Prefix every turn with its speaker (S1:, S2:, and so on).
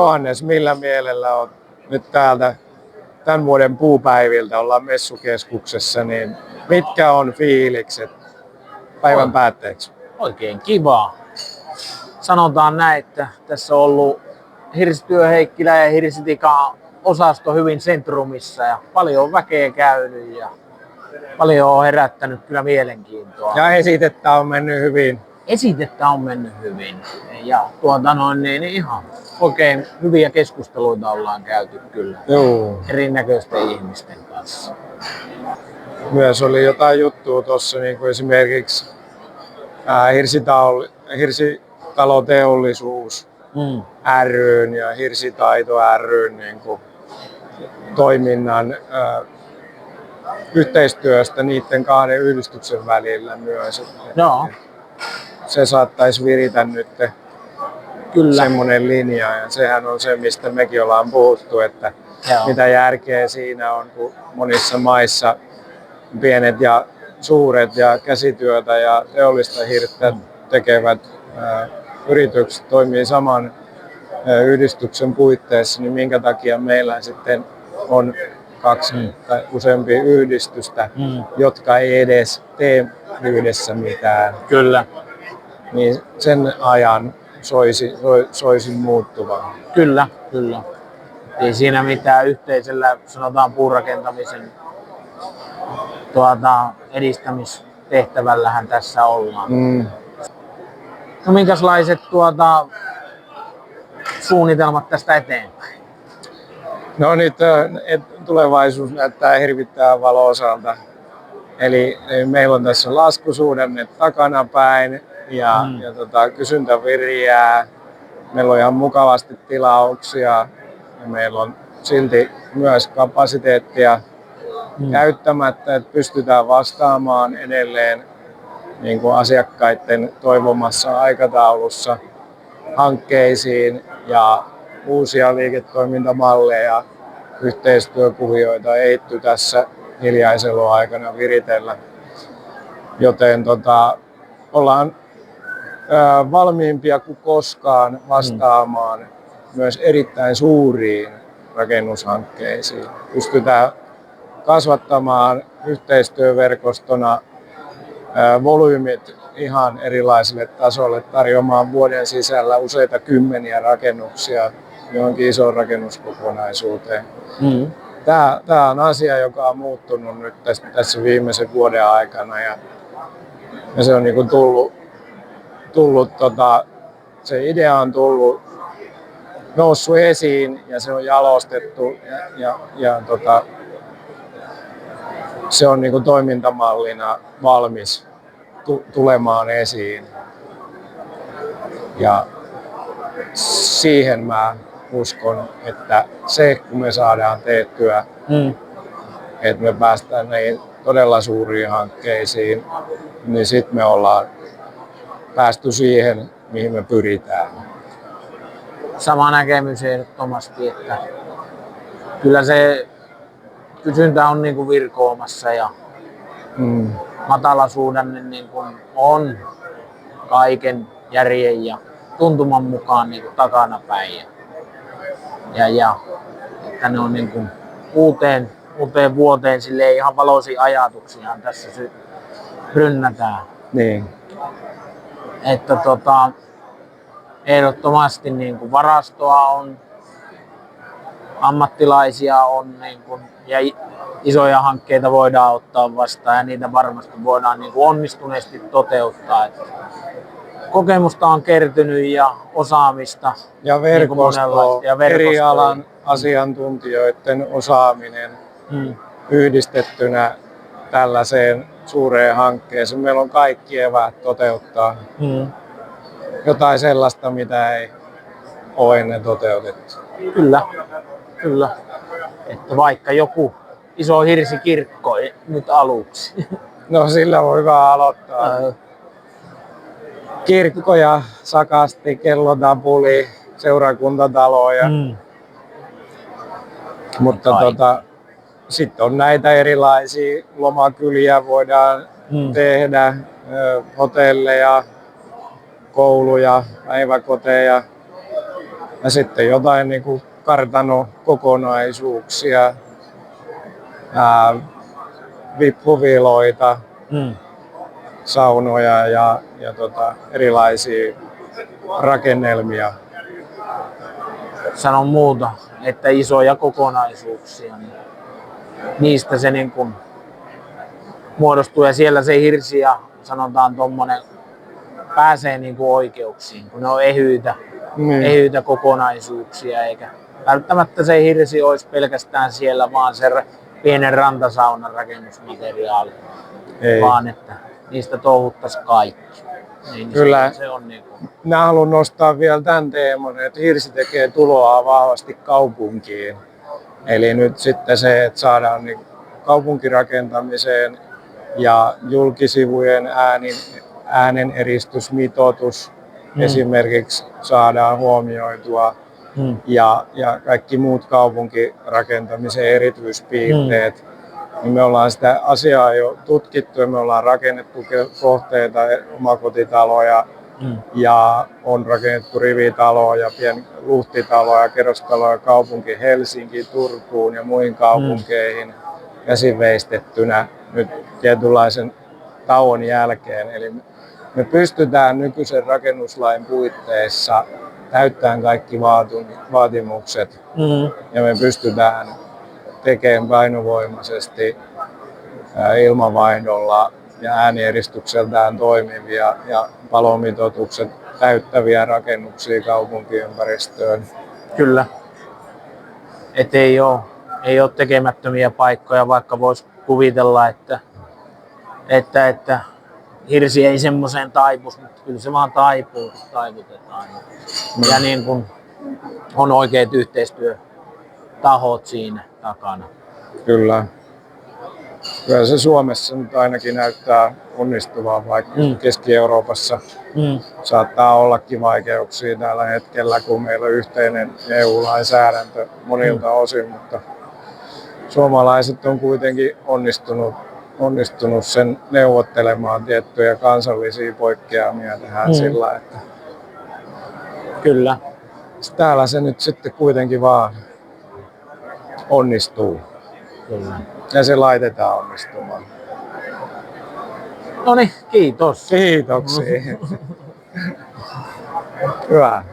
S1: Johannes, millä mielellä on nyt täältä tämän vuoden puupäiviltä, ollaan messukeskuksessa, niin mitkä on fiilikset päivän päätteeksi?
S2: Oikein kiva. Sanotaan näin, että tässä on ollut Hirsityö Heikkilä ja Hirsitikan osasto hyvin sentrumissa ja paljon on väkeä käynyt ja paljon on herättänyt kyllä mielenkiintoa.
S1: Ja esitettä on mennyt hyvin.
S2: Esitettä on mennyt hyvin ja niin ihan oikein hyviä keskusteluita ollaan käyty kyllä.
S1: Joo.
S2: Erinäköisten ihmisten kanssa.
S1: Myös oli jotain juttua tuossa, niin kuin esimerkiksi Hirsitaloteollisuus ry:n ja Hirsitaito ry:n niin kuin toiminnan yhteistyöstä niiden kahden yhdistyksen välillä myös.
S2: Joo.
S1: Se saattaisi viritä nyt
S2: Kyllä.
S1: semmoinen linja ja sehän on se, mistä mekin ollaan puhuttu, että mitä järkeä siinä on, kun monissa maissa pienet ja suuret ja käsityötä ja teollista hirttä tekevät yritykset toimii saman yhdistyksen puitteissa, niin minkä takia meillä sitten on kaksi tai useampia yhdistystä, jotka ei edes tee yhdessä mitään.
S2: Kyllä.
S1: Niin sen ajan soisin muuttuvan.
S2: Kyllä, kyllä. Ei siinä mitään yhteisellä, sanotaan puurakentamisen edistämistehtävällähän tässä ollaan. No minkälaiset suunnitelmat tästä eteenpäin?
S1: No nyt tulevaisuus näyttää hirvittävän valoisalta. Eli meillä on tässä laskusuhdanne takanapäin ja kysyntä viriää. Meillä on ihan mukavasti tilauksia ja meillä on silti myös kapasiteettia käyttämättä, että pystytään vastaamaan edelleen niin kuin asiakkaiden toivomassa aikataulussa hankkeisiin ja uusia liiketoimintamalleja, yhteistyökuvioita ehty tässä hiljaisella aikana viritellä. Joten ollaan valmiimpia kuin koskaan vastaamaan myös erittäin suuriin rakennushankkeisiin. Pystytään kasvattamaan yhteistyöverkostona volyymit ihan erilaisille tasolle, tarjoamaan vuoden sisällä useita kymmeniä rakennuksia johonkin isoon rakennuskokonaisuuteen. Tämä on asia, joka on muuttunut nyt tässä viimeisen vuoden aikana ja se on niin kuin tullut se idea on noussut esiin ja se on jalostettu ja se on niin kuin toimintamallina valmis tulemaan esiin. Ja siihen mä uskon, että se kun me saadaan tehtyä, että me päästään näihin todella suuriin hankkeisiin, niin sitten me ollaan päästy siihen, mihin me pyritään.
S2: Sama näkemys ehdottomasti, että kyllä se kysyntä on niin kuin virkoamassa ja matalasuhdanne niin kuin on kaiken järjen ja tuntuman mukaan niin kuin takanapäin. Ja että ne on niin kuin uuteen vuoteen silleen ihan valoisia ajatuksia tässä rynnätään.
S1: Niin.
S2: Että ehdottomasti niin kuin varastoa on, ammattilaisia on niin kuin, ja isoja hankkeita voidaan ottaa vastaan ja niitä varmasti voidaan niin kuin onnistuneesti toteuttaa. Että kokemusta on kertynyt ja osaamista.
S1: Ja verkosto, eri alan asiantuntijoiden osaaminen yhdistettynä tällaiseen suureen hankkeeseen. Meillä on kaikki eväät toteuttaa jotain sellaista, mitä ei ole ennen toteutettu.
S2: Kyllä. Että vaikka joku iso hirsikirkko nyt aluksi.
S1: No sillä on hyvä aloittaa. Kirkkoja, sakasti, kellotapuli, seurakuntataloja. Mutta sitten on näitä erilaisia lomakyliä voidaan tehdä, hotelleja, kouluja, päiväkoteja, Ja sitten jotain niin kuin kartanokokonaisuuksia, vippuviloita, saunoja ja erilaisia rakennelmia.
S2: Sanon muuta, että isoja kokonaisuuksia, niin niistä se niin kuin muodostuu ja siellä se hirsi ja sanotaan tommonen pääsee niin kuin oikeuksiin, kun ne on ehyitä kokonaisuuksia, eikä välttämättä se hirsi olisi pelkästään siellä vaan se pienen rantasaunan rakennusmateriaali, vaan että niistä touhuttaisiin kaikki. Niin
S1: Kyllä.
S2: Se on niin kuin...
S1: Mä haluan nostaa vielä tämän teeman, että hirsi tekee tuloa vahvasti kaupunkiin. Eli nyt sitten se, että saadaan niin kaupunkirakentamiseen ja julkisivujen ääneneristysmitoitus esimerkiksi saadaan huomioitua ja kaikki muut kaupunkirakentamisen erityispiirteet. Niin me ollaan sitä asiaa jo tutkittu ja me ollaan rakennettu kohteita, omakotitaloja ja on rakennettu rivitaloja, luhtitaloja, kerrostaloja kaupunki Helsinkiin, Turkuun ja muihin kaupunkeihin käsinveistettynä nyt tietynlaisen tauon jälkeen. Eli me pystytään nykyisen rakennuslain puitteissa täyttämään kaikki vaatimukset ja me pystytään tekemään painovoimaisesti ilmanvaihdolla ja äänieristukseltään toimivia ja palomitoitukset täyttäviä rakennuksia kaupunkiympäristöön.
S2: Kyllä. Et ei ole tekemättömiä paikkoja, vaikka voisi kuvitella, että hirsi ei semmoiseen taipuisi, mutta kyllä se vaan taipuu, kun taivutetaan. Ja niin kun on oikeat yhteistyötahot siinä takana.
S1: Kyllä. Kyllä se Suomessa nyt ainakin näyttää onnistuvan, vaikka Keski-Euroopassa saattaa ollakin vaikeuksia tällä hetkellä, kun meillä on yhteinen EU-lainsäädäntö monilta osin, mutta suomalaiset on kuitenkin onnistunut sen neuvottelemaan tiettyjä kansallisia poikkeamia tähän sillä, että
S2: kyllä.
S1: Täällä se nyt sitten kuitenkin vaan onnistuu.
S2: Kyllä.
S1: Ja se laitetaan onnistumaan.
S2: Noniin, kiitos.
S1: Kiitoksia. Hyvä.